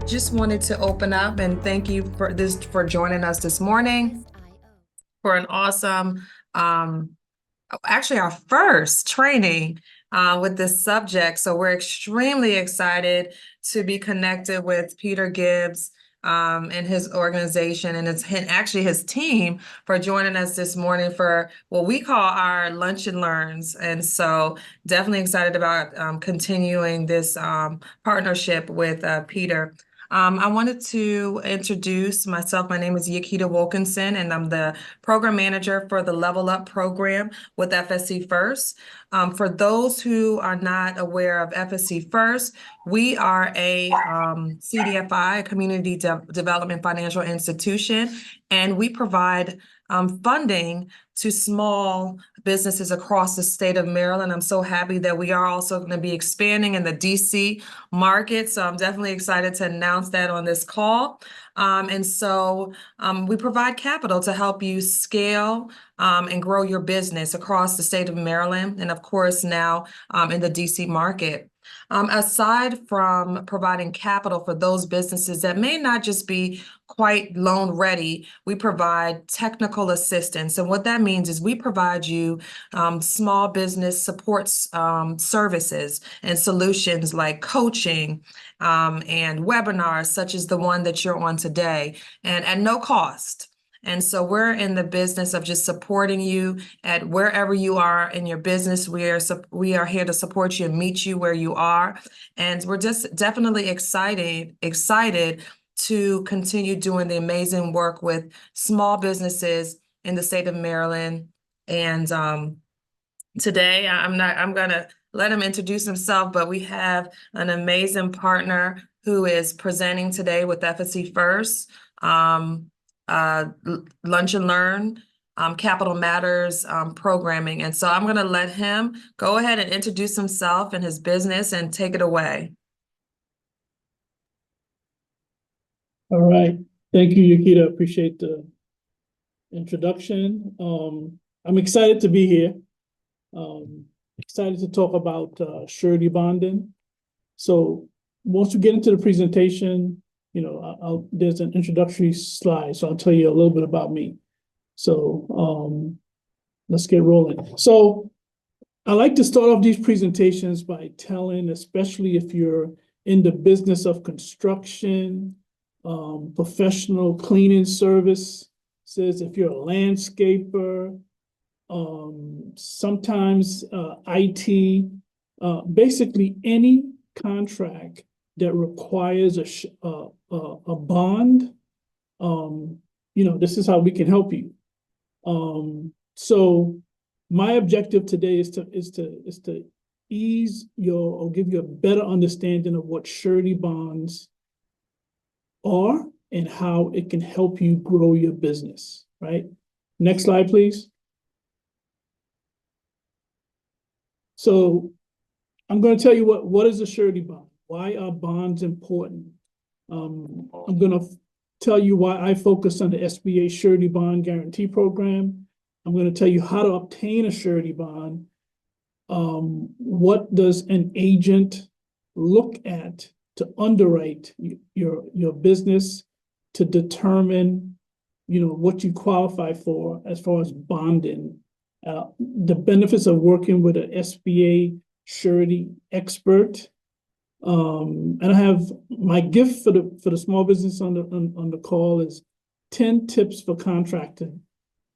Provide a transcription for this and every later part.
Just wanted to open up and thank you for joining us this morning for an awesome, um, actually our first training with this subject. So we're extremely excited to be connected with Peter Gibbs and his organization and actually his team for joining us this morning for what we call our Lunch and Learns. And so definitely excited about continuing this partnership with Peter. I wanted to introduce myself. My name is Yakita Wilkinson, and I'm the program manager for the Level Up program with FSC First. For those who are not aware of FSC First, we are a CDFI, a Community Development Financial Institution, and we provide funding to small businesses across the state of Maryland. I'm so happy that we are also going to be expanding in the DC market. So I'm definitely excited to announce that on this call. We provide capital to help you scale and grow your business across the state of Maryland, and of course now in the DC market. Aside from providing capital for those businesses that may not just be quite loan ready, we provide technical assistance. And what that means is we provide you small business support services and solutions like coaching and webinars, such as the one that you're on today, and at no cost. And so we're in the business of just supporting you at wherever you are in your business. We are here to support you and meet you where you are. And we're just definitely excited to continue doing the amazing work with small businesses in the state of Maryland. And today I'm gonna let him introduce himself, but we have an amazing partner who is presenting today with FSC First. Lunch and Learn, Capital Matters programming. And so I'm going to let him go ahead and introduce himself and his business and take it away. All right. Thank you, Yakita. Appreciate the introduction. I'm excited to be here. Excited to talk about surety bonding. So once we get into the presentation, there's an introductory slide, so I'll tell you a little bit about me. So let's get rolling. So I like to start off these presentations by telling, especially if you're in the business of construction, professional cleaning services, if you're a landscaper, sometimes IT, basically any contract that requires a bond, this is how we can help you. So my objective today is to ease or give you a better understanding of what surety bonds are and how it can help you grow your business, right? Next slide, please. So I'm going to tell you what is a surety bond. Why are bonds important? I'm going to tell you why I focus on the SBA Surety Bond Guarantee Program. I'm going to tell you how to obtain a surety bond. What does an agent look at to underwrite your business to determine, what you qualify for as far as bonding? The benefits of working with an SBA surety expert. And I have my gift for the small business on the call is 10 tips for contractors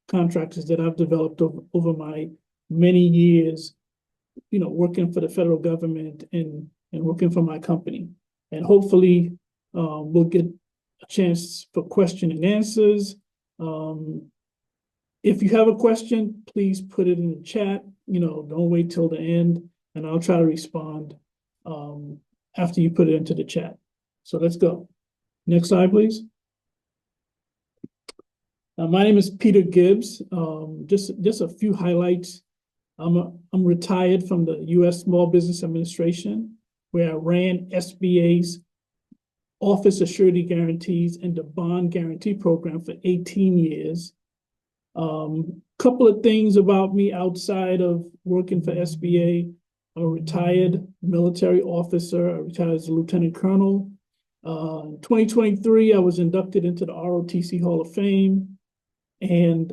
that I've developed over my many years, working for the federal government and working for my company. And hopefully we'll get a chance for question and answers. If you have a question, please put it in the chat. Don't wait till the end, and I'll try to respond after you put it into the chat. So let's go. Next slide, please. My name is Peter Gibbs. Just a few highlights. I'm retired from the U.S. Small Business Administration, where I ran SBA's Office of Surety Guarantees and the Bond Guarantee Program for 18 years. Couple of things about me outside of working for SBA. I'm a retired military officer. I retired as a lieutenant colonel. In 2023, I was inducted into the ROTC Hall of Fame. And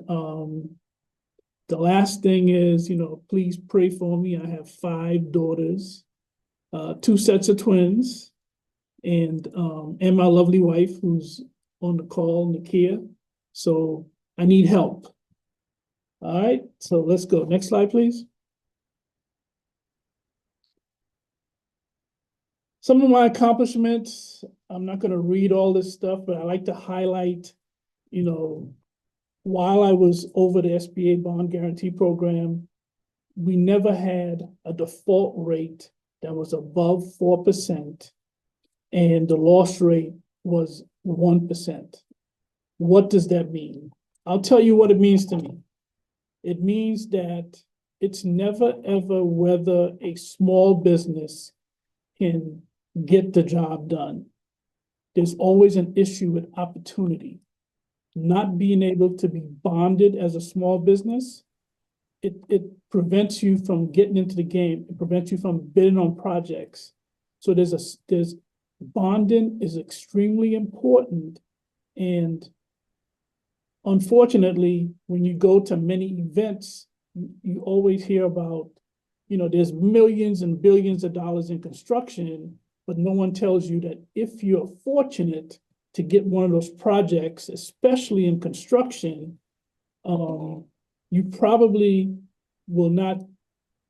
the last thing is, please pray for me. I have 5 daughters, 2 sets of twins, and my lovely wife who's on the call, Nakia. So I need help. All right, so let's go. Next slide, please. Some of my accomplishments, I'm not going to read all this stuff, but I like to highlight, while I was over the SBA bond guarantee program, we never had a default rate that was above 4%, and the loss rate was 1%. What does that mean? I'll tell you what it means to me. It means that it's never, ever whether a small business can get the job done. There's always an issue with opportunity. Not being able to be bonded as a small business, it prevents you from getting into the game. It prevents you from bidding on projects. So there's bonding is extremely important. And unfortunately, when you go to many events, you always hear about, there's millions and billions of dollars in construction, but no one tells you that if you're fortunate to get one of those projects, especially in construction, you probably will not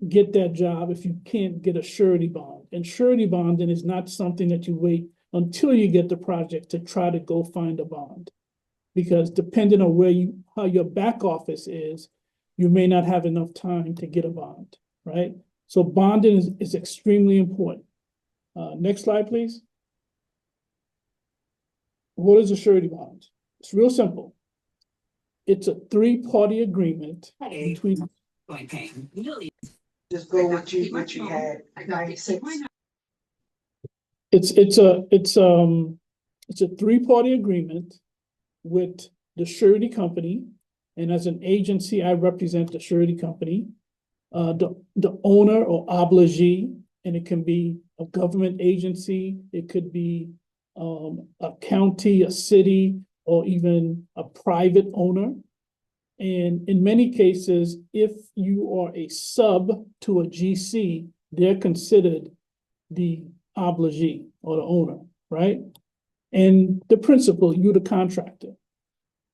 get that job if you can't get a surety bond. And surety bonding is not something that you wait until you get the project to try to go find a bond. Because depending on how your back office is, you may not have enough time to get a bond, right? So bonding is extremely important. Next slide, please. What is a surety bond? It's real simple. It's a 3-party agreement between. Just go with what you had, 96. It's a 3-party agreement with the surety company, and as an agency, I represent the surety company, the owner or obligee, and it can be a government agency, it could be a county, a city, or even a private owner. And in many cases, if you are a sub to a GC, they're considered the obligee or the owner, right? And the principal, you the contractor.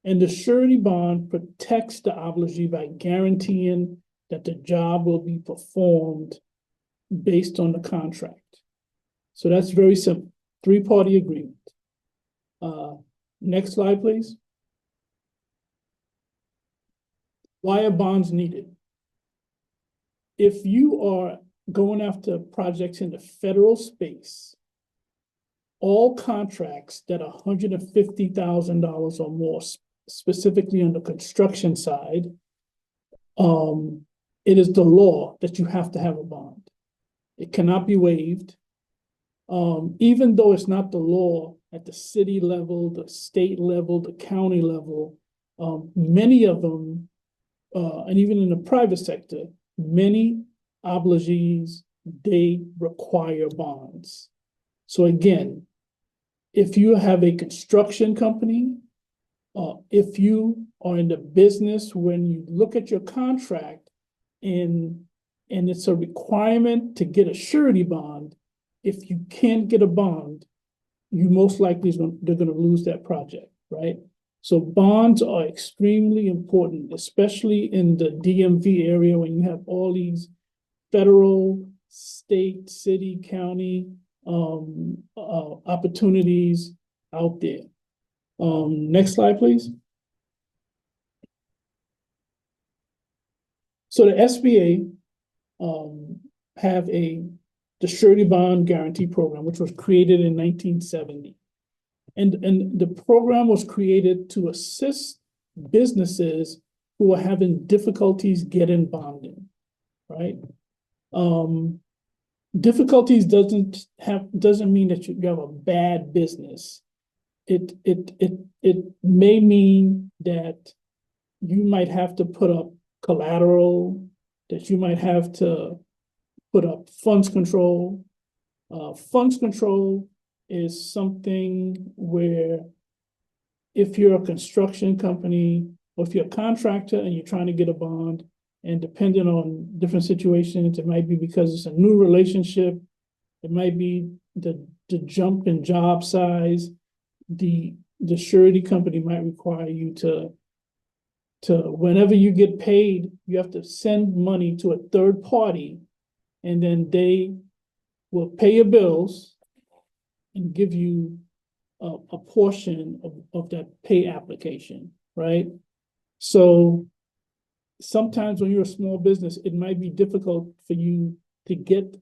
And the surety bond protects the obligee by guaranteeing that the job will be performed based on the contract. So that's very simple, 3-party agreement. Next slide, please. Why are bonds needed? If you are going after projects in the federal space, all contracts that are $150,000 or more, specifically on the construction side, it is the law that you have to have a bond. It cannot be waived. Even though it's not the law at the city level, the state level, the county level, many of them, and even in the private sector, many obligees, they require bonds. So again, if you have a construction company, if you are in the business, when you look at your contract and it's a requirement to get a surety bond, if you can't get a bond, you most likely they're going to lose that project, right? So bonds are extremely important, especially in the DMV area when you have all these federal, state, city, county opportunities out there. Next slide, please. So the SBA have the Surety Bond Guarantee Program, which was created in 1970. And the program was created to assist businesses who are having difficulties getting bonding, right? Difficulties doesn't mean that you have a bad business. It may mean that you might have to put up collateral, that you might have to put up funds control. Funds control is something where if you're a construction company, or if you're a contractor and you're trying to get a bond, and depending on different situations, it might be because it's a new relationship, it might be the jump in job size, the surety company might require you to whenever you get paid, you have to send money to a third party, and then they will pay your bills and give you a portion of that pay application, right? So sometimes when you're a small business, it might be difficult for you to get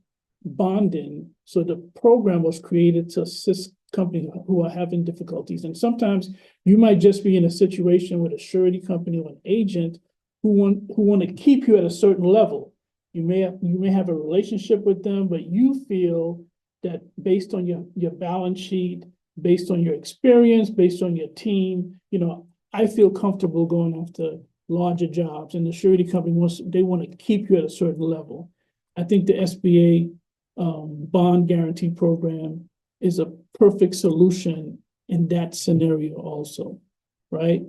bonding. So the program was created to assist companies who are having difficulties. And sometimes you might just be in a situation with a surety company or an agent who want to keep you at a certain level. You may have a relationship with them, but you feel that based on your balance sheet, based on your experience, based on your team, I feel comfortable going after larger jobs, and the surety company want to keep you at a certain level. I think the SBA bond guarantee program is a perfect solution in that scenario also, right?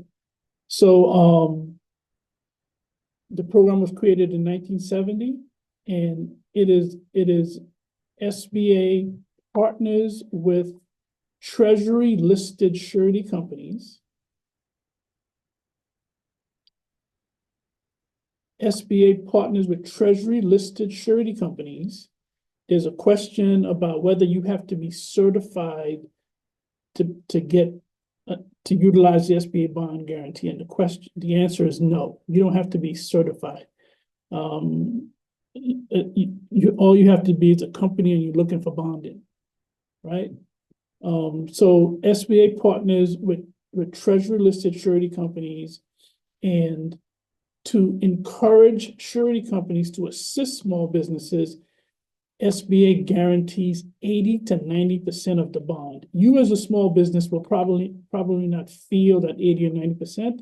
So the program was created in 1970, and it is SBA partners with Treasury listed surety companies. SBA partners with Treasury listed surety companies. There's a question about whether you have to be certified to get to utilize the SBA bond guarantee, and the answer is no. You don't have to be certified. All you have to be is a company, and you're looking for bonding, right? So SBA partners with Treasury listed surety companies, and to encourage surety companies to assist small businesses, SBA guarantees 80 to 90% of the bond. You as a small business will probably not feel that 80 or 90%,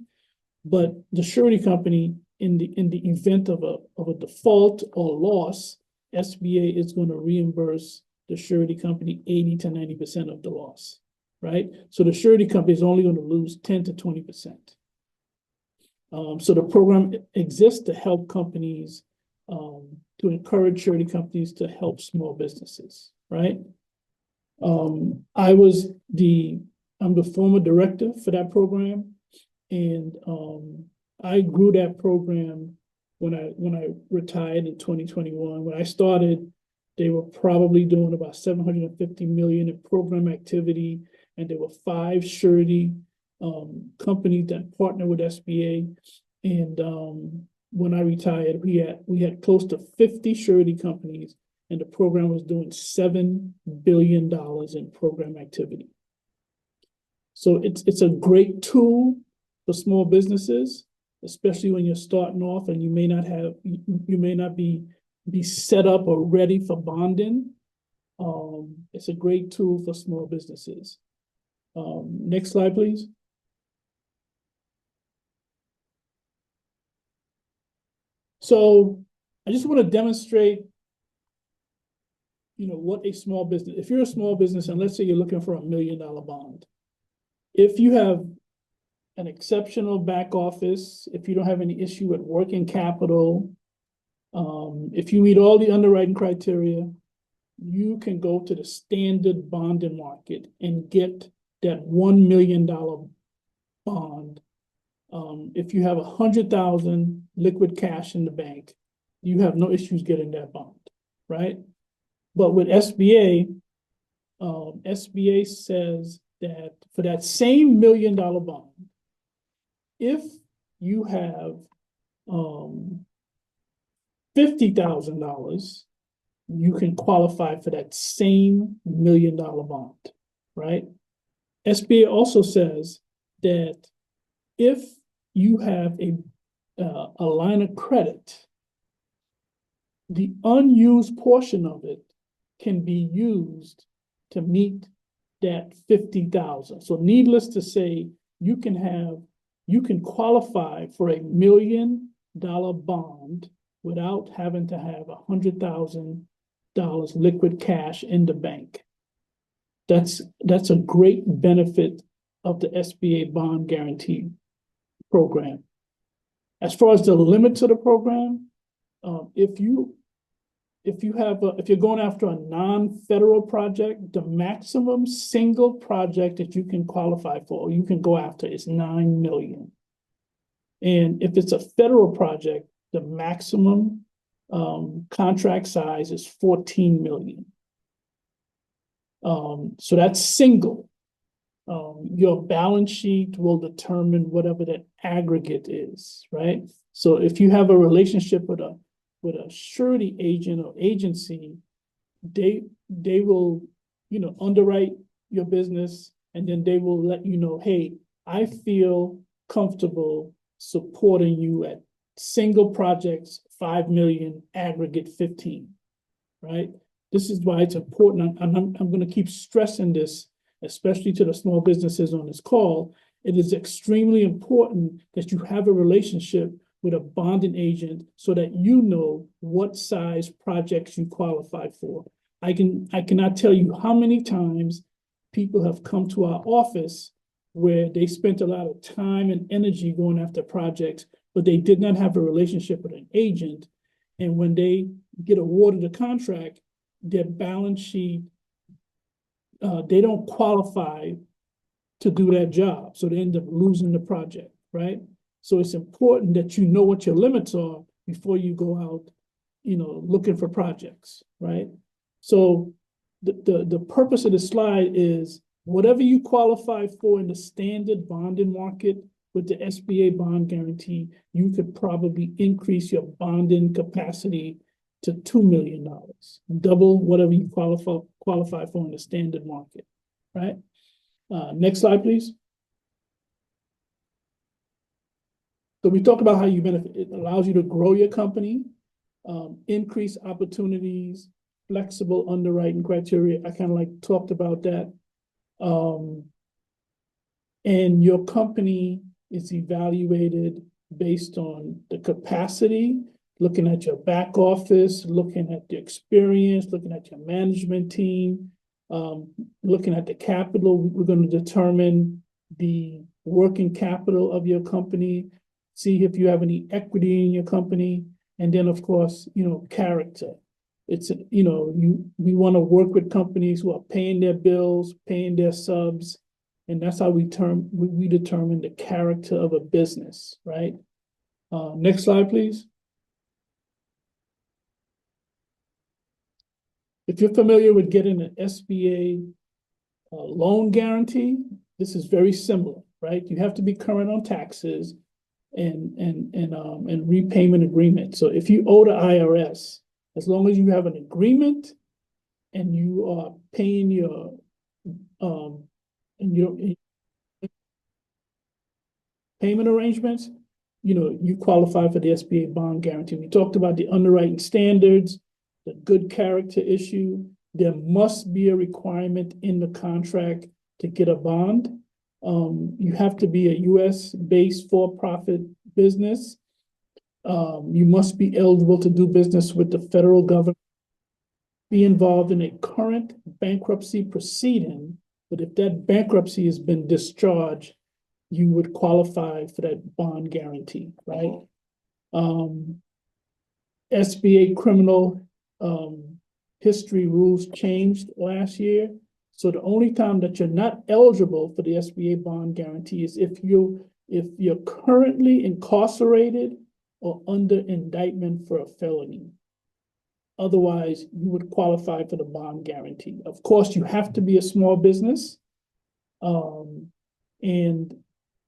but the surety company, in the event of a default or loss, SBA is going to reimburse the surety company 80 to 90% of the loss, right? So the surety company is only going to lose 10 to 20%. So the program exists to help companies, to encourage surety companies to help small businesses, right? I'm the former director for that program, and I grew that program when I retired in 2021. When I started, they were probably doing about $750 million in program activity, and there were 5 surety companies that partner with SBA. And when I retired, we had close to 50 surety companies, and the program was doing $7 billion in program activity. So it's a great tool for small businesses, especially when you're starting off and you may not be set up or ready for bonding. It's a great tool for small businesses. Next slide, please. So I just want to demonstrate, what a small business, if you're a small business and let's say you're looking for $1 million bond, if you have an exceptional back office, if you don't have any issue with working capital, if you meet all the underwriting criteria, you can go to the standard bonding market and get that $1 million bond. If you have 100,000 liquid cash in the bank, you have no issues getting that bond, right? But with SBA, SBA says that for that same $1 million bond, if you have $50,000, you can qualify for that same $1 million bond, right? SBA also says that if you have a line of credit, the unused portion of it can be used to meet that 50,000. So needless to say, you can qualify for $1 million bond without having to have $100,000 liquid cash in the bank. That's a great benefit of the SBA bond guarantee program. As far as the limits of the program, if you're going after a non-federal project, the maximum single project that you can qualify for, you can go after is 9 million. And if it's a federal project, the maximum contract size is 14 million. So that's single. Your balance sheet will determine whatever that aggregate is, right? So if you have a relationship with a surety agent or agency, they will, underwrite your business, and then they will let you know, hey, I feel comfortable supporting you at single projects, 5 million, aggregate 15, right? This is why it's important. I'm going to keep stressing this, especially to the small businesses on this call. It is extremely important that you have a relationship with a bonding agent so that you know what size projects you qualify for. I cannot tell you how many times people have come to our office where they spent a lot of time and energy going after projects, but they did not have a relationship with an agent. And when they get awarded a contract, their balance sheet, they don't qualify to do that job. So they end up losing the project, right? So it's important that you know what your limits are before you go out, looking for projects, right? So the purpose of the slide is whatever you qualify for in the standard bonding market with the SBA bond guarantee, you could probably increase your bonding capacity to $2 million, double whatever you qualify for in the standard market, right? Next slide, please. So we talk about how you benefit. It allows you to grow your company, increase opportunities, flexible underwriting criteria. I kind of talked about that. And your company is evaluated based on the capacity, looking at your back office, looking at the experience, looking at your management team, looking at the capital. We're going to determine the working capital of your company, see if you have any equity in your company, and then, of course, character. It's, we want to work with companies who are paying their bills, paying their subs, and that's how we determine the character of a business, right? Next slide, please. If you're familiar with getting an SBA loan guarantee, this is very similar, right? You have to be current on taxes and repayment agreement. So if you owe the IRS, as long as you have an agreement and you are paying your payment arrangements, you qualify for the SBA bond guarantee. We talked about the underwriting standards, the good character issue. There must be a requirement in the contract to get a bond. You have to be a US-based for-profit business. You must be eligible to do business with the federal government, be involved in a current bankruptcy proceeding, but if that bankruptcy has been discharged, you would qualify for that bond guarantee, right? SBA criminal history rules changed last year. So the only time that you're not eligible for the SBA bond guarantee is if you're currently incarcerated or under indictment for a felony. Otherwise, you would qualify for the bond guarantee. Of course, you have to be a small business, and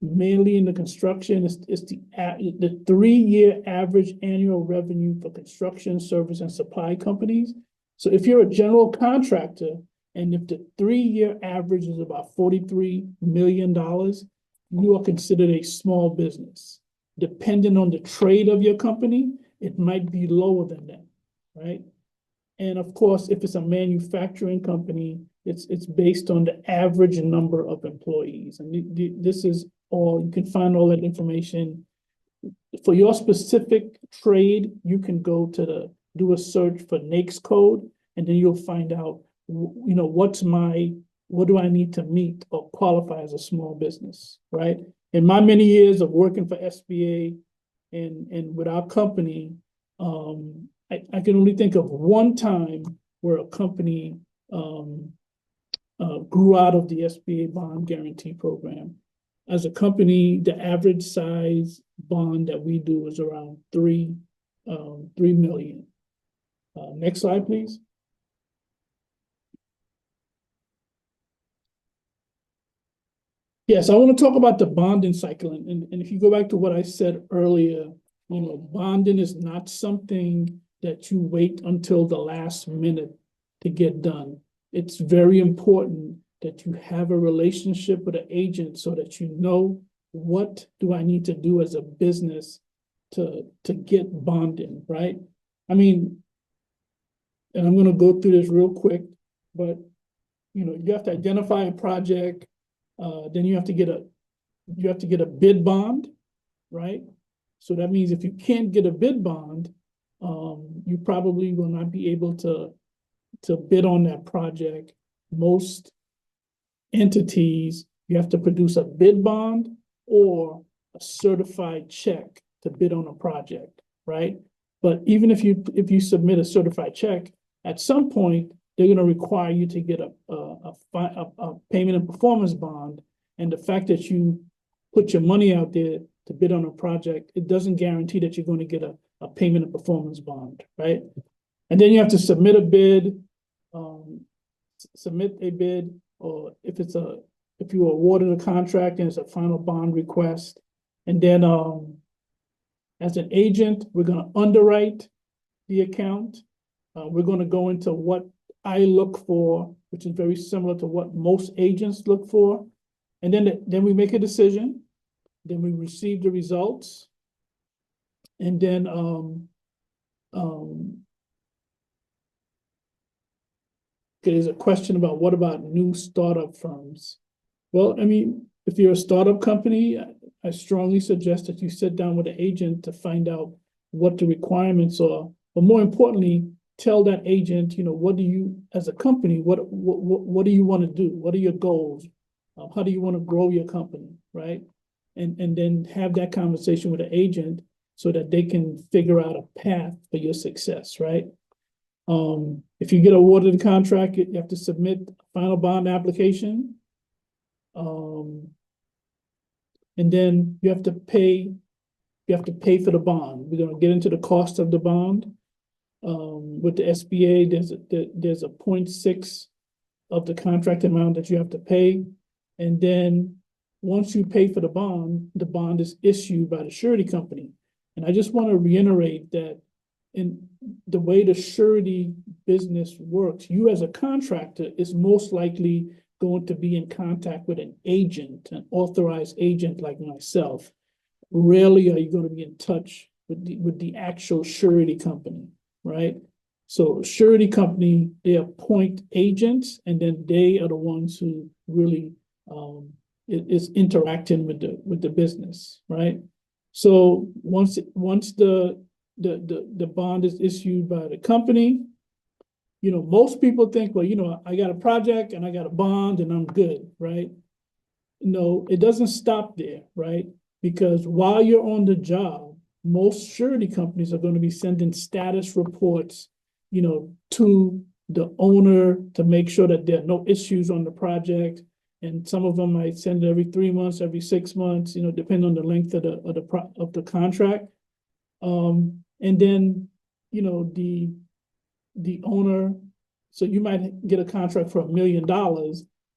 mainly in the construction, it's the 3-year average annual revenue for construction, service, and supply companies. So if you're a general contractor, and if the 3-year average is about $43 million, you are considered a small business. Depending on the trade of your company, it might be lower than that, right? And of course, if it's a manufacturing company, it's based on the average number of employees. And this is all, you can find all that information. For your specific trade, you can go to do a search for NAICS code, and then you'll find out, what's my what do I need to meet or qualify as a small business, right? In my many years of working for SBA and with our company, I can only think of one time where a company grew out of the SBA bond guarantee program. As a company, the average size bond that we do is around 3 million. Next slide, please. Yes, I want to talk about the bonding cycle. And if you go back to what I said earlier, bonding is not something that you wait until the last minute to get done. It's very important that you have a relationship with an agent so that you know, what do I need to do as a business to get bonding, right? I mean, and I'm going to go through this real quick, but you have to identify a project. Then you have to get a bid bond, right? So that means if you can't get a bid bond, you probably will not be able to bid on that project. Most entities, you have to produce a bid bond or a certified check to bid on a project, right? But even if you submit a certified check, at some point they're going to require you to get a payment and performance bond. And the fact that you put your money out there to bid on a project, it doesn't guarantee that you're going to get a payment and performance bond, right? And then you have to submit a bid, or if you were awarded a contract and it's a final bond request. And then as an agent, we're going to underwrite the account. We're going to go into what I look for, which is very similar to what most agents look for. And then we make a decision. Then we receive the results. And then there's a question about what about new startup firms? Well, I mean, if you're a startup company, I strongly suggest that you sit down with an agent to find out what the requirements are. But more importantly, tell that agent, what do you, as a company, what do you want to do? What are your goals? How do you want to grow your company, right? And then have that conversation with the agent so that they can figure out a path for your success, right? If you get awarded a contract, you have to submit a final bond application. And then you have to pay for the bond. We're going to get into the cost of the bond. With the SBA, there's a 0.6 of the contract amount that you have to pay. And then once you pay for the bond is issued by the surety company. And I just want to reiterate that in the way the surety business works, you as a contractor is most likely going to be in contact with an agent, an authorized agent like myself. Rarely are you going to be in touch with the actual surety company, right? So surety company, they appoint agents, and then they are the ones who really is interacting with the business, right? So once the bond is issued by the company, most people think, well, I got a project and I got a bond and I'm good, right? No, it doesn't stop there, right? Because while you're on the job, most surety companies are going to be sending status reports, to the owner to make sure that there are no issues on the project. And some of them might send it every 3 months, every 6 months, depending on the length of the contract. And then, the owner, so you might get a contract for $1 million,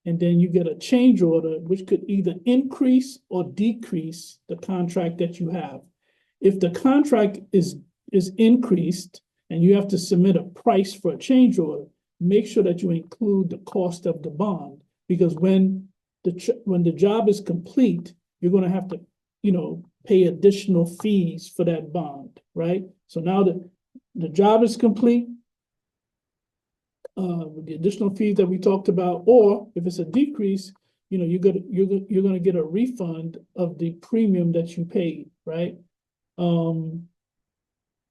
and then you get a change order, which could either increase or decrease the contract that you have. If the contract is increased and you have to submit a price for a change order, make sure that you include the cost of the bond, because when the job is complete, you're going to have to, pay additional fees for that bond, right? So now that the job is complete, with the additional fees that we talked about, or if it's a decrease, you're going to get a refund of the premium that you paid, right? One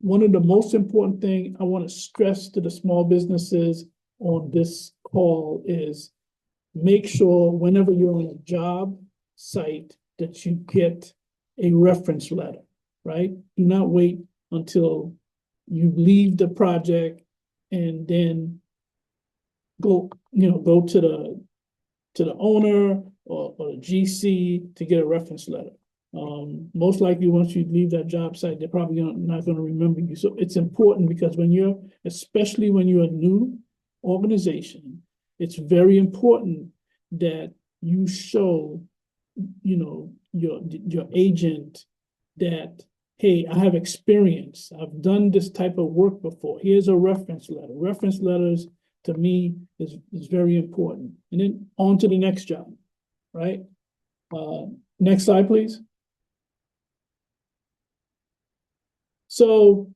of the most important thing I want to stress to the small businesses on this call is make sure whenever you're on a job site that you get a reference letter, right? Do not wait until you leave the project and then go to the owner or the GC to get a reference letter. Most likely once you leave that job site, they're probably not going to remember you. So it's important because especially when you're a new organization, it's very important that you show, your agent that, hey, I have experience. I've done this type of work before. Here's a reference letter. Reference letters to me is very important. And then on to the next job, right? Next slide, please. So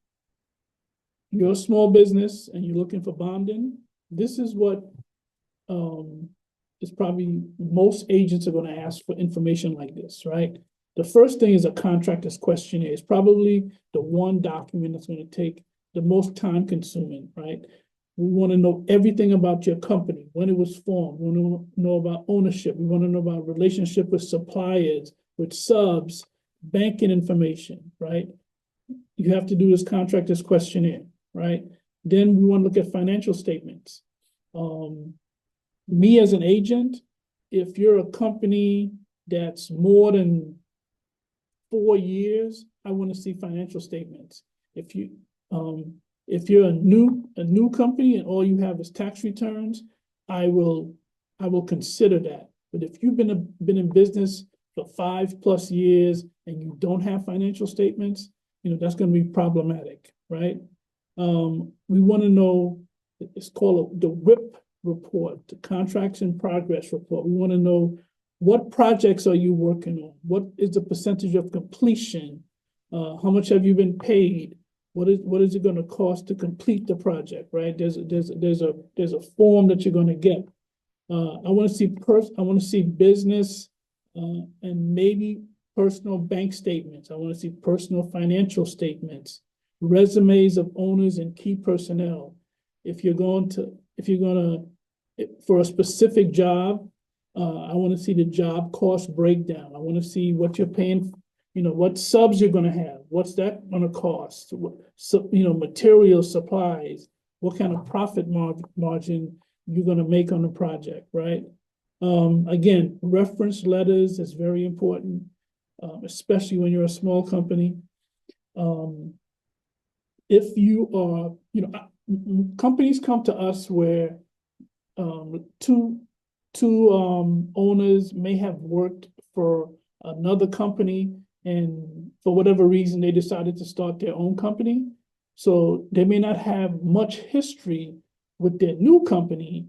you're a small business and you're looking for bonding. This is what is probably most agents are going to ask for information like this, right? The first thing is a contractor's questionnaire. It's probably the one document that's going to take the most time consuming, right? We want to know everything about your company, when it was formed. We want to know about ownership. We want to know about relationship with suppliers, with subs, banking information, right? You have to do this contractor's questionnaire, right? Then we want to look at financial statements. Me as an agent, if you're a company that's more than 4 years, I want to see financial statements. If you're a new company and all you have is tax returns, I will consider that. But if you've been in business for 5+ years and you don't have financial statements, that's going to be problematic, right? We want to know, it's called the WIP report, the contracts in progress report. We want to know, what projects are you working on? What is the percentage of completion? How much have you been paid? What is it going to cost to complete the project, right? There's a form that you're going to get. I want to see business and maybe personal bank statements. I want to see personal financial statements, resumes of owners and key personnel. If you're gonna for a specific job, I want to see the job cost breakdown. I want to see what you're paying, what subs you're going to have. What's that going to cost? Material, supplies, what kind of profit margin you're going to make on the project, right? Again, reference letters is very important, especially when you're a small company. If you are, companies come to us where two owners may have worked for another company, and for whatever reason they decided to start their own company. So they may not have much history with their new company,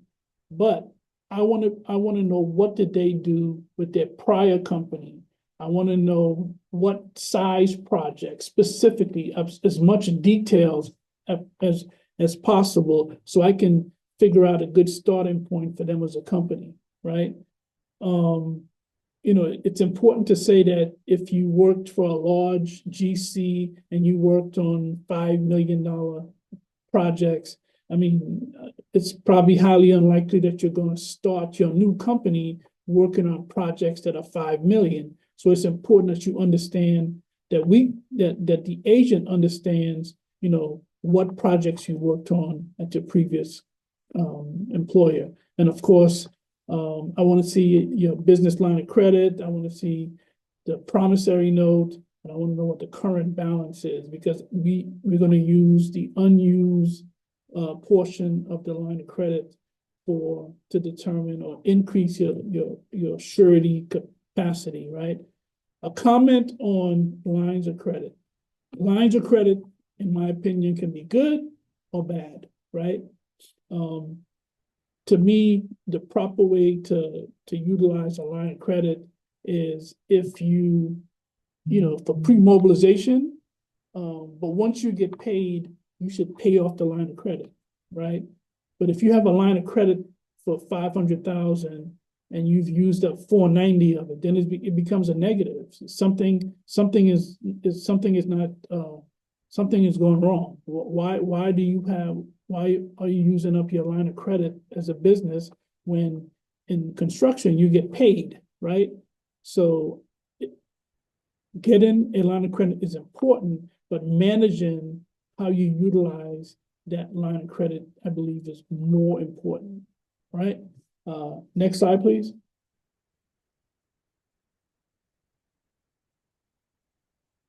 but I want to know, what did they do with their prior company? I want to know what size project specifically, as much details as possible, so I can figure out a good starting point for them as a company, right? It's important to say that if you worked for a large GC and you worked on $5 million projects, it's probably highly unlikely that you're going to start your new company working on projects that are 5 million. So it's important that you understand that that the agent understands, what projects you worked on at your previous employer. And of course, I want to see your business line of credit. I want to see the promissory note, and I want to know what the current balance is, because we're going to use the unused portion of the line of credit to determine or increase your surety capacity, right? A comment on lines of credit. Lines of credit, in my opinion, can be good or bad, right? To me, the proper way to utilize a line of credit is if for pre-mobilization, but once you get paid, you should pay off the line of credit, right? But if you have a line of credit for $500,000 and you've used up $490 of it, then it becomes a negative. Something is going wrong. Why are you using up your line of credit as a business when in construction, you get paid, right? So getting a line of credit is important, but managing how you utilize that line of credit, I believe, is more important, right? Next slide, please.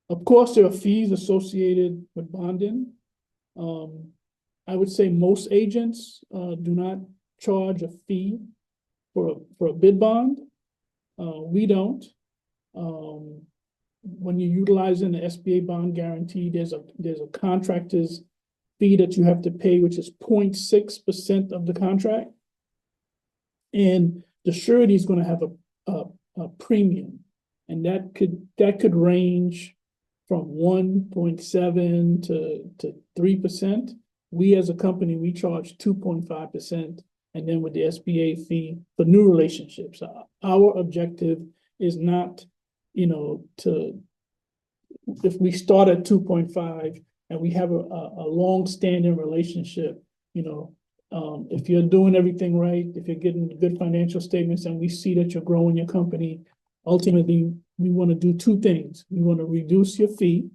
Of course, there are fees associated with bonding. I would say most agents do not charge a fee for a bid bond. We don't. When you're utilizing the SBA bond guarantee, there's a contractor's fee that you have to pay, which is 0.6% of the contract. And the surety is going to have a premium, and that could range from 1.7 to 3%. We as a company, we charge 2.5%, and then with the SBA fee for new relationships. Our objective is not, if we start at 2.5 and we have a long-standing relationship, if you're doing everything right, if you're getting good financial statements and we see that you're growing your company, ultimately we want to do two things. We want to reduce your fee,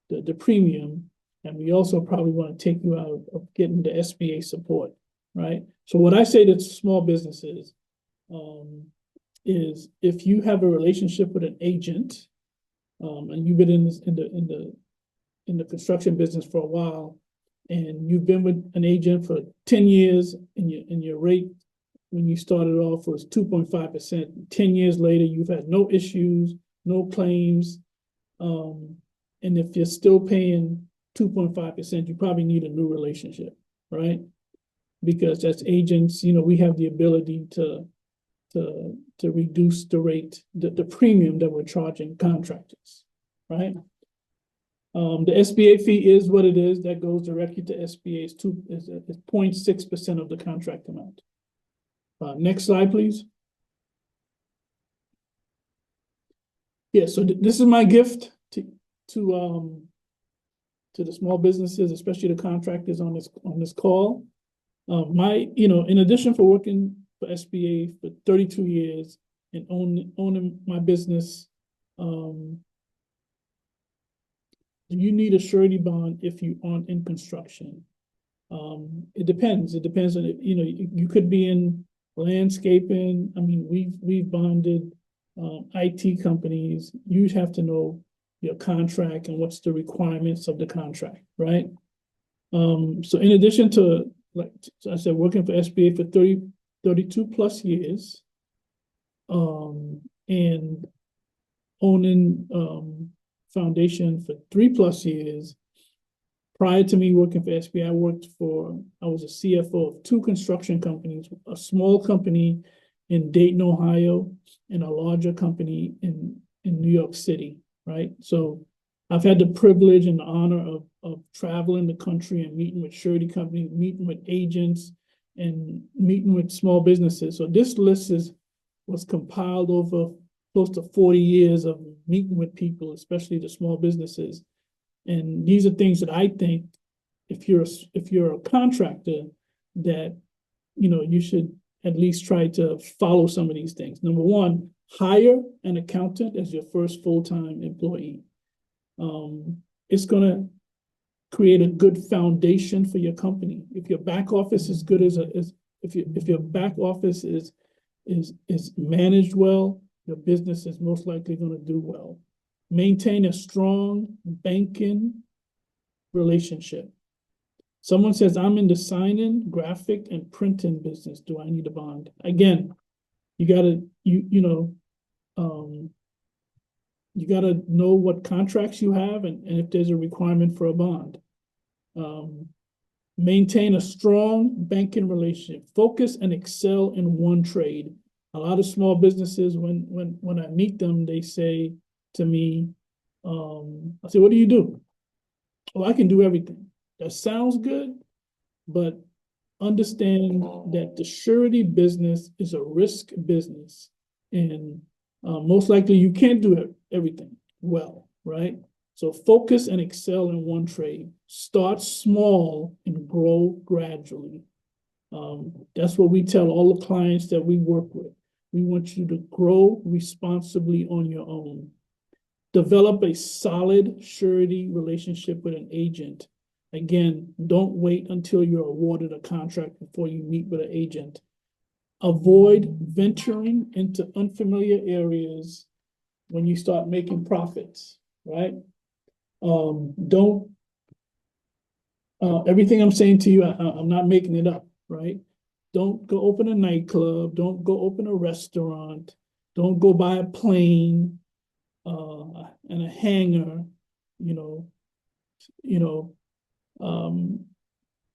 the premium, and we also probably want to take you out of getting the SBA support, right? So what I say to small businesses is if you have a relationship with an agent, and you've been in the construction business for a while, and you've been with an agent for 10 years, and your rate when you started off was 2.5%. 10 years later, you've had no issues, no claims. And if you're still paying 2.5%, you probably need a new relationship, right? Because as agents, we have the ability to reduce the rate, the premium that we're charging contractors, right? The SBA fee is what it is. That goes directly to SBA. It's 0.6% of the contract amount. Next slide, please. Yeah, so this is my gift to the small businesses, especially the contractors on this call. In addition for working for SBA for 32 years and owning my business, you need a surety bond if you aren't in construction. It depends. It depends on, you could be in landscaping. I mean, we've bonded IT companies. You have to know your contract and what's the requirements of the contract, right? So in addition to, like I said, working for SBA for 32 plus years, and owning foundation for 3+ years. Prior to me working for SBA, I was a CFO of 2 construction companies, a small company in Dayton, Ohio, and a larger company in New York City, right? So I've had the privilege and the honor of traveling the country and meeting with surety companies, meeting with agents, and meeting with small businesses. So this list was compiled over close to 40 years of meeting with people, especially the small businesses. And these are things that I think if you're a contractor that, you should at least try to follow some of these things. Number one, hire an accountant as your first full-time employee. It's going to create a good foundation for your company. If your back office is good if your back office is managed well, your business is most likely going to do well. Maintain a strong banking relationship. Someone says, I'm in the signing, graphic, and printing business. Do I need a bond? Again, you gotta know what contracts you have and if there's a requirement for a bond. Maintain a strong banking relationship. Focus and excel in one trade. A lot of small businesses, when I meet them, they say to me, I say, what do you do? Oh, I can do everything. That sounds good, but understand that the surety business is a risk business, and most likely you can't do everything well, right? So focus and excel in one trade. Start small and grow gradually. That's what we tell all the clients that we work with. We want you to grow responsibly on your own. Develop a solid surety relationship with an agent. Again, don't wait until you're awarded a contract before you meet with an agent. Avoid venturing into unfamiliar areas when you start making profits, right? Don't, everything I'm saying to you, I'm not making it up, right? Don't go open a nightclub. Don't go open a restaurant. Don't go buy a plane and a hangar, you know, you know,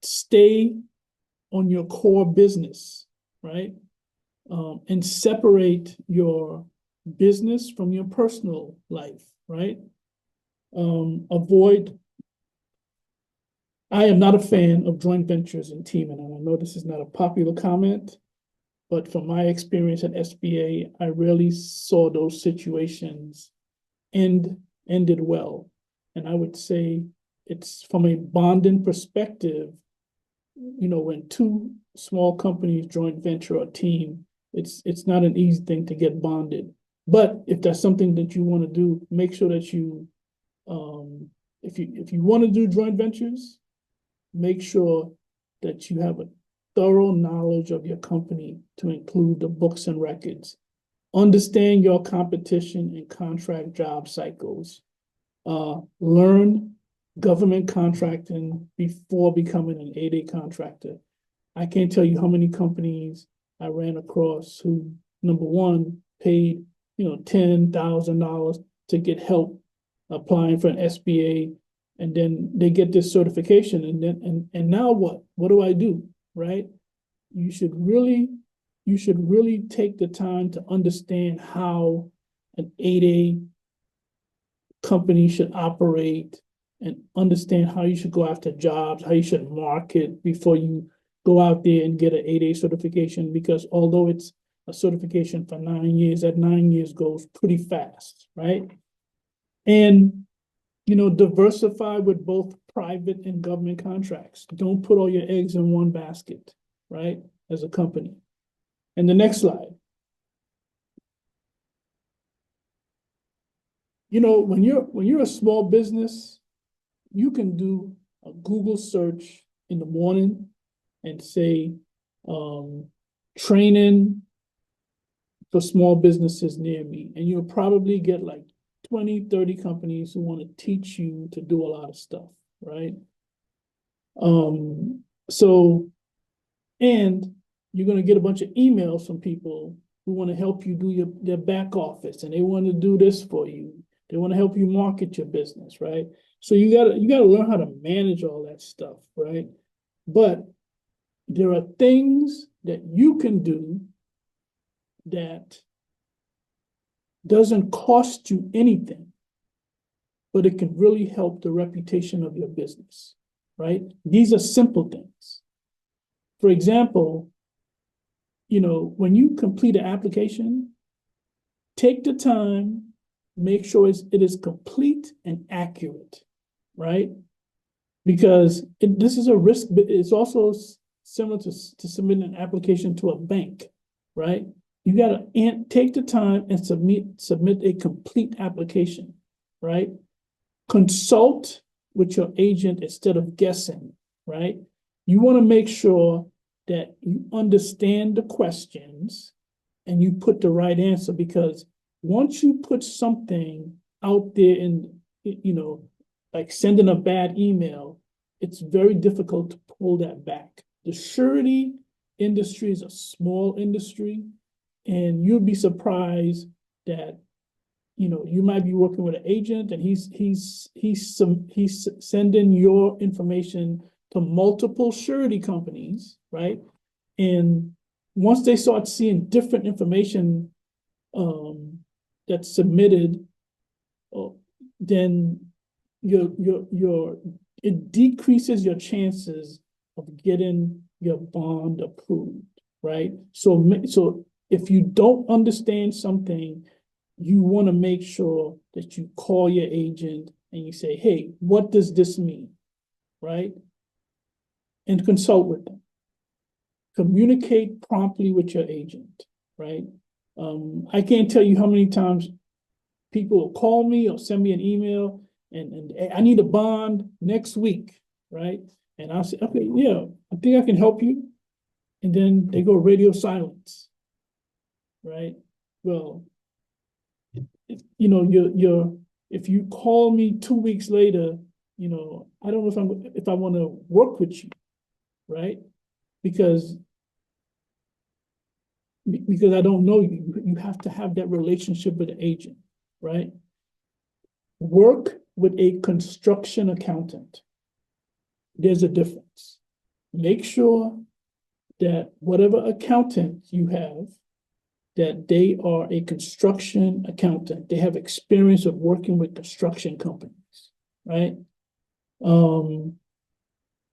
stay on your core business, right? And separate your business from your personal life, right? Avoid. I am not a fan of joint ventures and teaming, and I know this is not a popular comment, but from my experience at SBA, I rarely saw those situations ended well. And I would say it's from a bonding perspective, you know, when two small companies joint venture or team, it's not an easy thing to get bonded. But if that's something that you want to do, make sure that you, if you want to do joint ventures, make sure that you have a thorough knowledge of your company to include the books and records. Understand your competition and contract job cycles. Learn government contracting before becoming an 8A contractor. I can't tell you how many companies I ran across who, number one, paid, you know, $10,000 to get help applying for an SBA, and then they get this certification, and then and now what? What do I do? Right? You should really take the time to understand how an 8A company should operate and understand how you should go after jobs, how you should market before you go out there and get an 8A certification, because although it's a certification for 9 years, that 9 years goes pretty fast, right? And, you know, diversify with both private and government contracts. Don't put all your eggs in one basket, right, as a company. And the next slide. You know, when you're a small business, you can do a Google search in the morning and say, training for small businesses near me. And you'll probably get like 20, 30 companies who want to teach you to do a lot of stuff, right? So, and you're going to get a bunch of emails from people who want to help you do their back office, and they want to do this for you. They want to help you market your business, right? So you gotta learn how to manage all that stuff, right? But there are things that you can do that doesn't cost you anything, but it can really help the reputation of your business, right? These are simple things. For example, you know, when you complete an application, take the time, make sure it is complete and accurate, right? Because this is a risk, but it's also similar to submitting an application to a bank, right? You got to take the time and submit a complete application, right? Consult with your agent instead of guessing, right? You want to make sure that you understand the questions and you put the right answer, because once you put something out there in, you know, like sending a bad email, it's very difficult to pull that back. The surety industry is a small industry, and you'll be surprised that, you know, you might be working with an agent and he's sending your information to multiple surety companies, right? And once they start seeing different information that's submitted, then it decreases your chances of getting your bond approved, right? So if you don't understand something, you want to make sure that you call your agent and you say, hey, what does this mean, right? And consult with them. communicate promptly with your agent, right? I can't tell you how many times people will call me or send me an email and I need a bond next week, right? And I'll say, okay, yeah, I think I can help you. And then they go radio silence, right? Well, you know, if you call me 2 weeks later, you know, I don't know if I want to work with you, right? Because I don't know you. You have to have that relationship with the agent, right? Work with a construction accountant. There's a difference. Make sure that whatever accountant you have, that they are a construction accountant. They have experience of working with construction companies, right?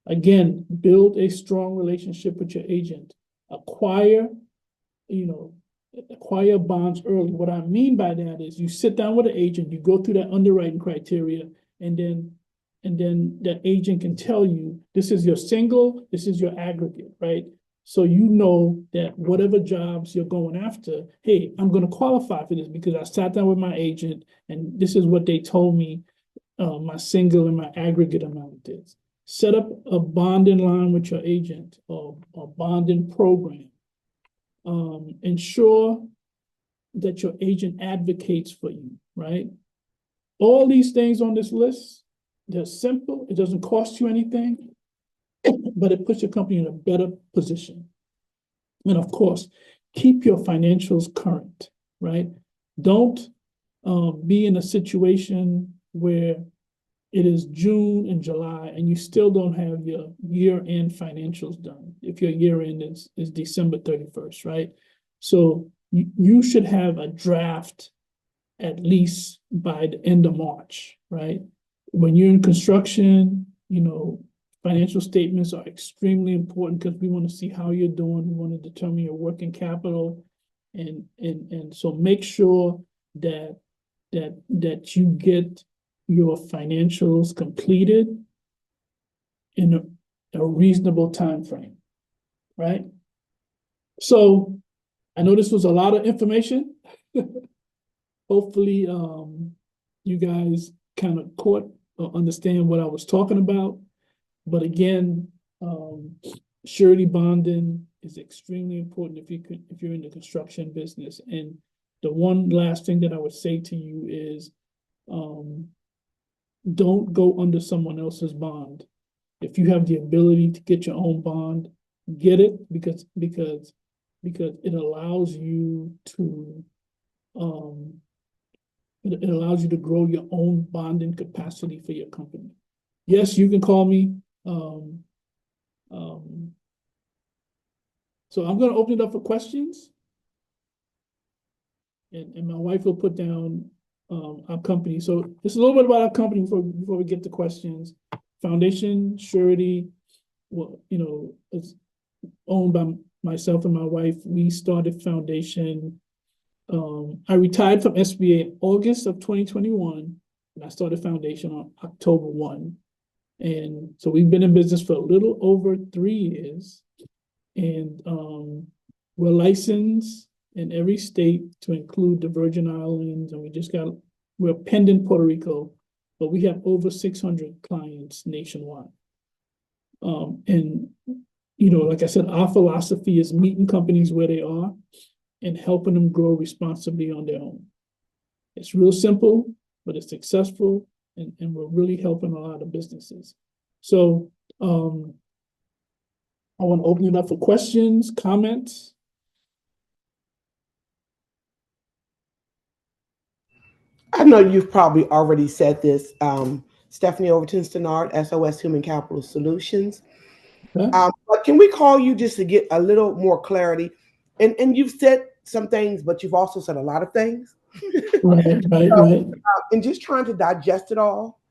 Again, build a strong relationship with your agent. Acquire bonds early. What I mean by that is you sit down with an agent, you go through that underwriting criteria, and then that agent can tell you, this is your single, this is your aggregate, right? So you know that whatever jobs you're going after, hey, I'm going to qualify for this because I sat down with my agent and this is what they told me my single and my aggregate amount is. Set up a bonding line with your agent or a bonding program. Ensure that your agent advocates for you, right? All these things on this list, they're simple. It doesn't cost you anything, but it puts your company in a better position. And of course, keep your financials current, right? Don't be in a situation where it is June and July and you still don't have your year-end financials done. If your year-end is December 31st, right? So you should have a draft at least by the end of March, right? When you're in construction, you know, financial statements are extremely important because we want to see how you're doing. We want to determine your working capital. And so make sure that you get your financials completed in a reasonable time frame, right? So I know this was a lot of information. Hopefully, you guys kind of caught or understand what I was talking about. But again, surety bonding is extremely important if you're in the construction business. And the one last thing that I would say to you is, don't go under someone else's bond. If you have the ability to get your own bond, get it because it allows you to grow your own bonding capacity for your company. Yes, you can call me. So I'm going to open it up for questions, and my wife will put down our company. So just a little bit about our company before we get to questions. Foundation Surety, well, you know, it's owned by myself and my wife. We started Foundation. I retired from SBA in August of 2021, and I started Foundation on October 1. And so we've been in business for a little over 3 years. And we're licensed in every state to include the Virgin Islands, and we're pending Puerto Rico, but we have over 600 clients nationwide. And, you know, like I said, our philosophy is meeting companies where they are and helping them grow responsibly on their own. It's real simple, but it's successful, and we're really helping a lot of businesses. So I want to open it up for questions, comments. I know you've probably already said this. Stephanie Overton Stenard, SOS Human Capital Solutions. Okay. But can we call you just to get a little more clarity? And you've said some things, but you've also said a lot of things. Right. And just trying to digest it all.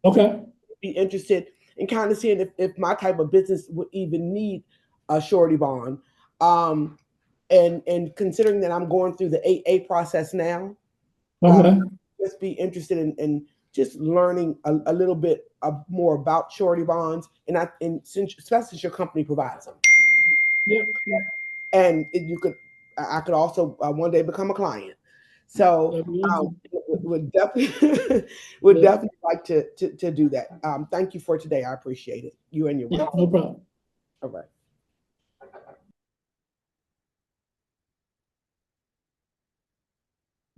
Okay. Be interested in kind of seeing if my type of business would even need a surety bond. And considering that I'm going through the 8A process now, Okay. just be interested in just learning a little bit more about surety bonds, and especially since your company provides them. Yep. And you could, I could also one day become a client. So That'd be awesome. would definitely would Yeah. definitely like to do that. Thank you for today. I appreciate it. You and your Yeah, wife. no problem. All right.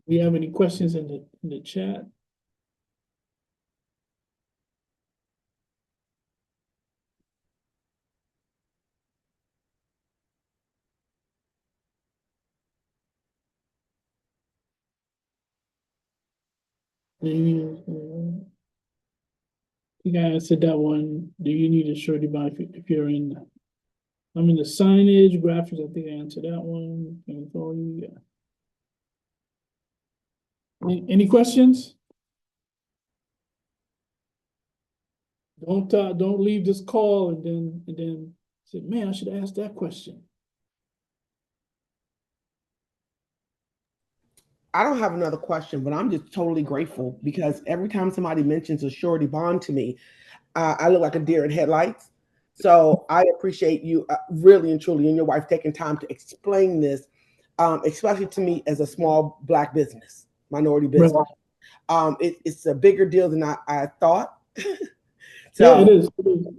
We have any questions in the chat? I think I answered that one. Do you need a surety bond if you're in? I'm in the signage, graphics. I think I answered that one. Yeah. Any questions? Don't leave this call and then say, man, I should ask that question. I don't have another question, but I'm just totally grateful because every time somebody mentions a surety bond to me, I look like a deer in headlights. So I appreciate you really and truly and your wife taking time to explain this, especially to me as a small Black business, minority Right. business. It's a bigger deal than I thought. Yeah, it So is.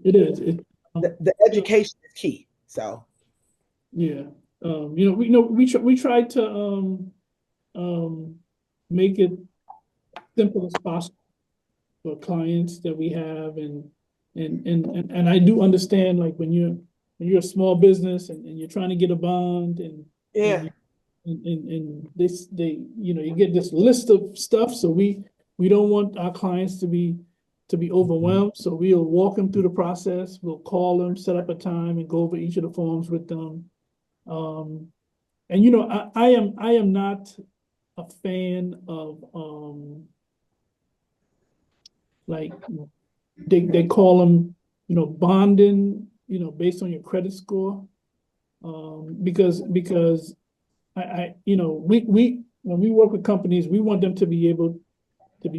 It is. the education is key. So Yeah. We tried to make it simple as possible for clients that we have, and I do understand, like when you're a small business and you're trying to get a bond and yeah, you and this they you get this list of stuff, so we don't want our clients to be overwhelmed, so we'll walk them through the process. We'll call them, set up a time, and go over each of the forms with them. um and I am not a fan of like they call them bonding based on your credit score, because we when we work with companies, we want them to be able to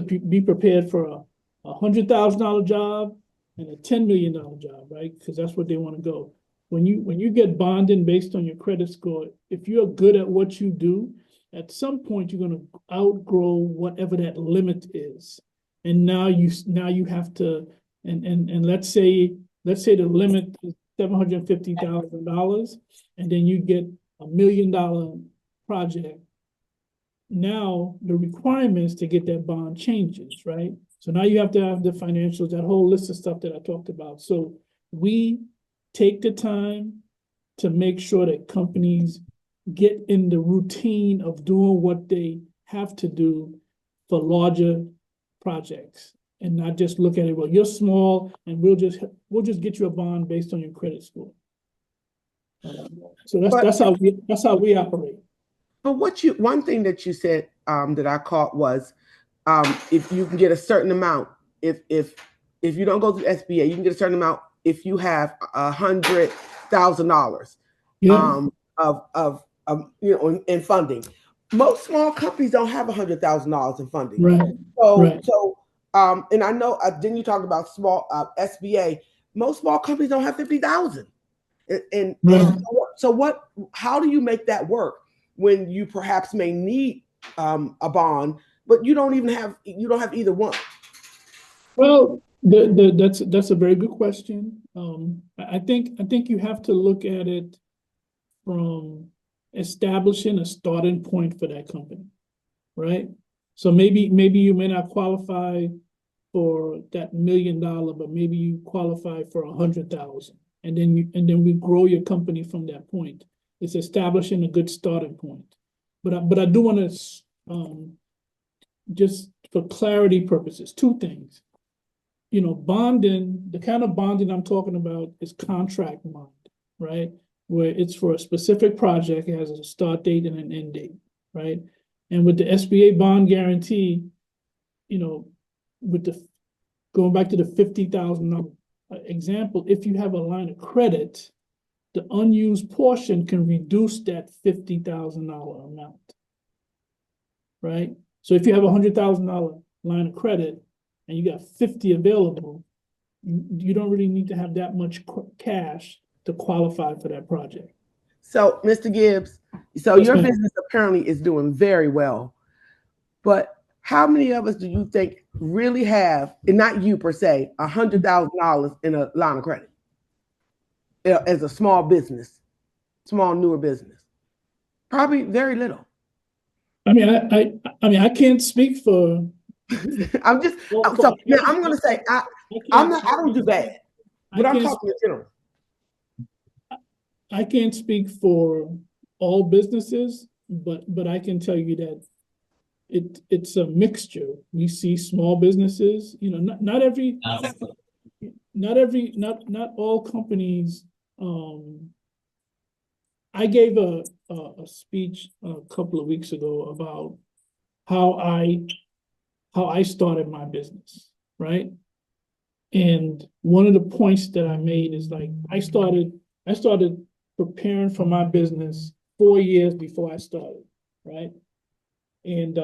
be prepared for a $100,000 job and a $10 million job, right? Because that's what they want to go. When you get bonding based on your credit score, if you're good at what you do, at some point you're going to outgrow whatever that limit is, and now you have to, and let's say the limit is $750,000, and then you get $1 million project. Now the requirements to get that bond changes, right? So now you have to have the financials, that whole list of stuff that I talked about. So we take the time to make sure that companies get in the routine of doing what they have to do for larger projects, and not just look at it, well, you're small and we'll just get you a bond based on your credit score. So but that's how we operate. but one thing that you said that I caught was if you can get a certain amount, if you don't go through SBA, you can get a certain amount if you have $100,000 Yeah, in funding. Most small companies don't have $100,000 in funding. right, So right, so and I know then you talked about small SBA. Most small companies don't have 50,000. And right. so what? How do you make that work when you perhaps may need a bond, but you don't have either one? Well, that's a very good question. I think you have to look at it from establishing a starting point for that company, right? So maybe you may not qualify for that $1 million, but maybe you qualify for 100,000, and then we grow your company from that point. It's establishing a good starting point. But I do want to just for clarity purposes, two things. Bonding, the kind of bonding I'm talking about is contract bond, right? Where it's for a specific project, it has a start date and an end date, right? And with the SBA bond guarantee, you know, with the going back to the $50,000 example, if you have a line of credit, the unused portion can reduce that $50,000 amount, right? So if you have a $100,000 line of credit and you got 50 available, you don't really need to have that much cash to qualify for that project. So, Mr. Gibbs, so Yes, your ma'am. business apparently is doing very well, but how many of us do you think really have, and not you per se, $100,000 in a line of credit as a small business, small newer business? Probably very little. I mean, I mean, I can't speak for. I'm just so now I'm gonna say I'm not, I don't do bad, but I'm talking in general. I can't speak for all businesses, but I can tell you that it's a mixture. We see small businesses, you know, not all companies. I gave a speech a couple of weeks ago about how I started my business, right? And one of the points that I made is like I started preparing for my business 4 years before I started, right? And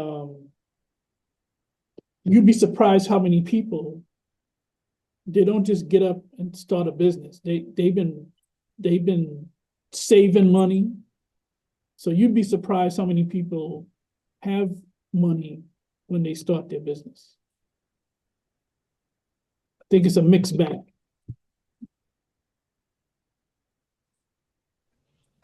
you'd be surprised how many people, they don't just get up and start a business. They've been saving money. So you'd be surprised how many people have money when they start their business. I think it's a mixed bag.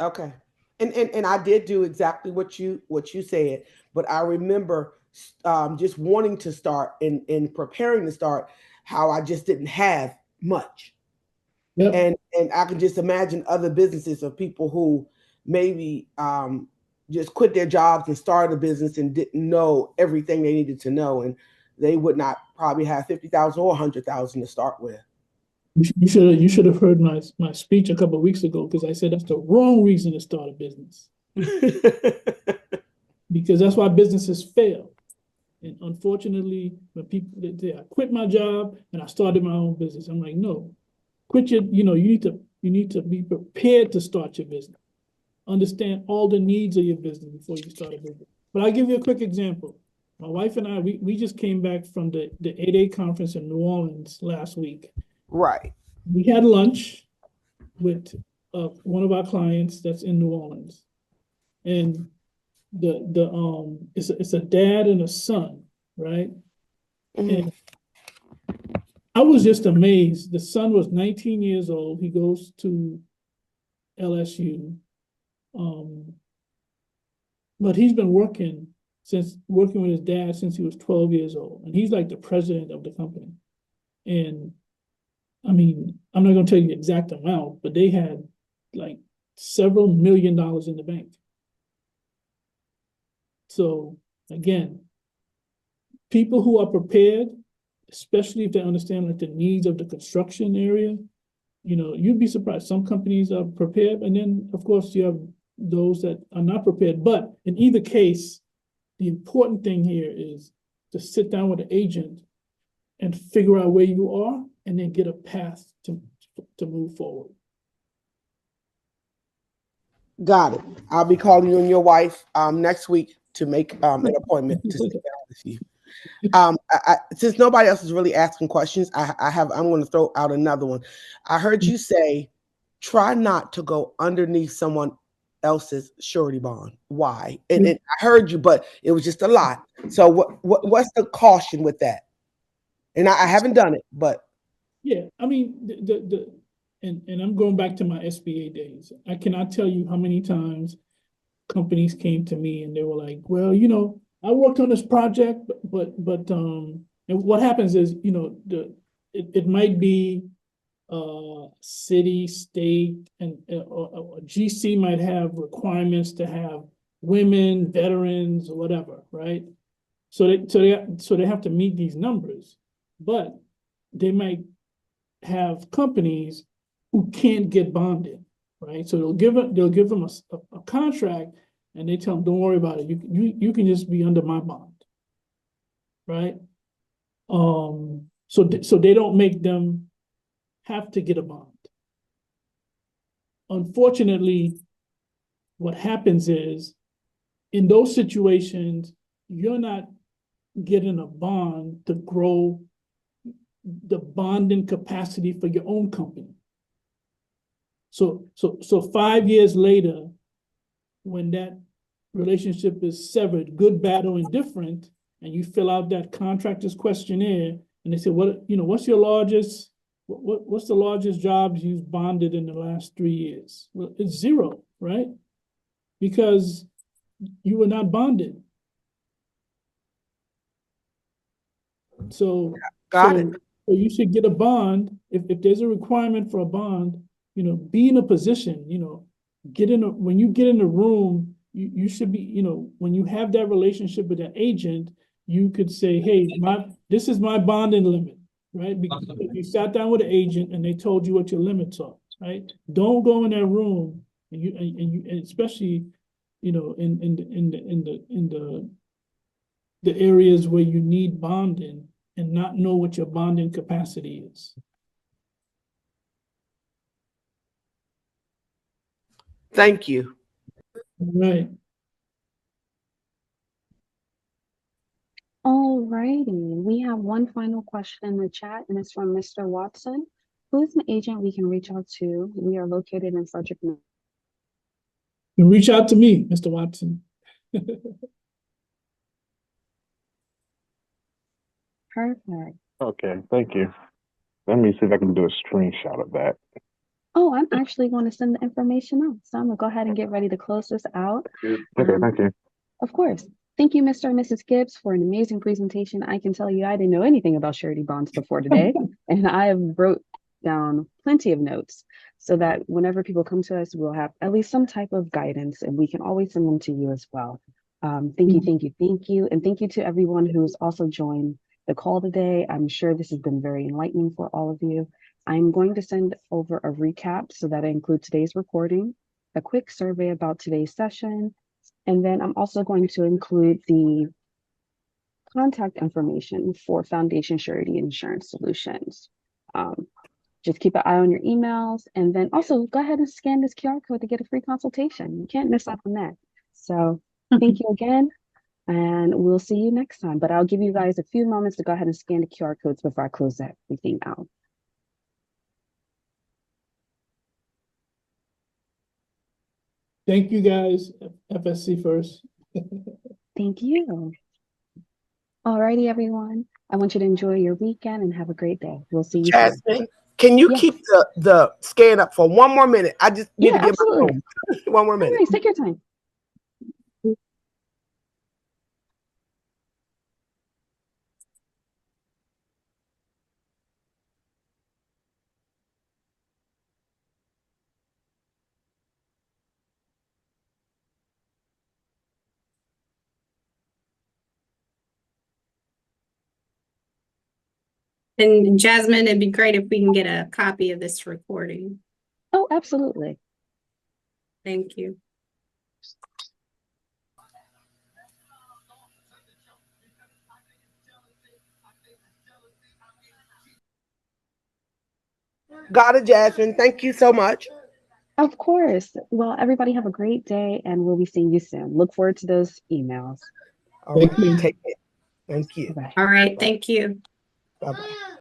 Okay. And I did do exactly what you said, but I remember just wanting to start and preparing to start, how I just didn't have much. Yep. And I can just imagine other businesses of people who maybe just quit their jobs and started a business and didn't know everything they needed to know, and they would not probably have 50,000 or 100,000 to start with. You should have heard my speech a couple of weeks ago, because I said that's the wrong reason to start a business. Because that's why businesses fail. And unfortunately, when people I quit my job and I started my own business, I'm like, no, quit your, you need to be prepared to start your business. Understand all the needs of your business before you start a business. But I'll give you a quick example. My wife and I, we just came back from the 8A conference in New Orleans last week. Right. We had lunch with one of our clients that's in New Orleans, and it's a dad and a son, right? Mm-hmm. And I was just amazed. The son was 19 years old. He goes to LSU, but he's been working with his dad since he was 12 years old, and he's like the president of the company. And I mean, I'm not going to tell you the exact amount, but they had like several $1 million in the bank. So again, people who are prepared, especially if they understand like the needs of the construction area, you know, you'd be surprised. Some companies are prepared, and then of course you have those that are not prepared. But in either case, the important thing here is to sit down with the agent and figure out where you are, and then get a path to move forward. Got it. I'll be calling you and your wife next week to make an appointment to sit down with you. Since nobody else is really asking questions, I'm going to throw out another one. I heard you say, try not to go underneath someone else's surety bond. Why? And I heard you, but it was just a lot. So what's the caution with that? And I haven't done it, but yeah, I mean, and I'm going back to my SBA days. I cannot tell you how many times companies came to me and they were like, well, you know, I worked on this project, but and what happens is, you know, it might be city, state, and or GC might have requirements to have women, veterans, or whatever, right? So they have to meet these numbers, but they might have companies who can't get bonded, right? So they'll give them a contract, and they tell them, don't worry about it. You can just be under my bond, right? So they don't make them have to get a bond. Unfortunately, what happens is, in those situations, you're not getting a bond to grow the bonding capacity for your own company. So 5 years later, when that relationship is severed, good, bad, or indifferent, and you fill out that contractor's questionnaire, and they say, what's your largest, what's the largest jobs you've bonded in the last 3 years? Well, it's 0, right? Because you were not bonded. So, Got it. so you should get a bond. If there's a requirement for a bond, be in a position, when you get in the room, you should be, when you have that relationship with an agent, you could say, hey, this is my bonding limit, right? Because you sat down with an agent and they told you what your limits are, right? Don't go in that room and especially, in the areas where you need bonding and not know what your bonding capacity is. Thank you. Right. All righty, we have one final question in the chat, and it's from Mr. Watson. Who is an agent we can reach out to? We are located in Frederick. You can reach out to me, Mr. Watson. Perfect. Okay, thank you. Let me see if I can do a screenshot of that. Oh, I'm actually going to send the information out. So I'm gonna go ahead and get ready to close this out. Okay, thank you. Of course. Thank you, Mr. and Mrs. Gibbs, for an amazing presentation. I can tell you I didn't know anything about surety bonds before today, and I have wrote down plenty of notes so that whenever people come to us, we'll have at least some type of guidance, and we can always send them to you as well. Thank you, thank you, thank you. And thank you to everyone who's also joined the call today. I'm sure this has been very enlightening for all of you. I'm going to send over a recap so that I include today's recording, a quick survey about today's session, and then I'm also going to include the contact information for Foundation Surety Insurance Solutions. Just keep an eye on your emails, and then also go ahead and scan this QR code to get a free consultation. You can't miss out on that. So thank you again, and we'll see you next time. But I'll give you guys a few moments to go ahead and scan the QR codes before I close everything out. Thank you, guys. FSC first. Thank you. Alrighty, everyone. I want you to enjoy your weekend and have a great day. We'll see you soon. Jasmine, can you Yes. keep the scan up for one more minute? I just need Yeah, to get absolutely. my phone. One more No minute. worries. Take your time. And Jasmine, it'd be great if we can get a copy of this recording. Oh, absolutely. Thank you. Got it, Jasmine. Thank you so much. Of course. Well, everybody have a great day, and we'll be seeing you soon. Look forward to those emails. All right. Take it. Thank you. Bye-bye. All right. Thank you. Bye-bye.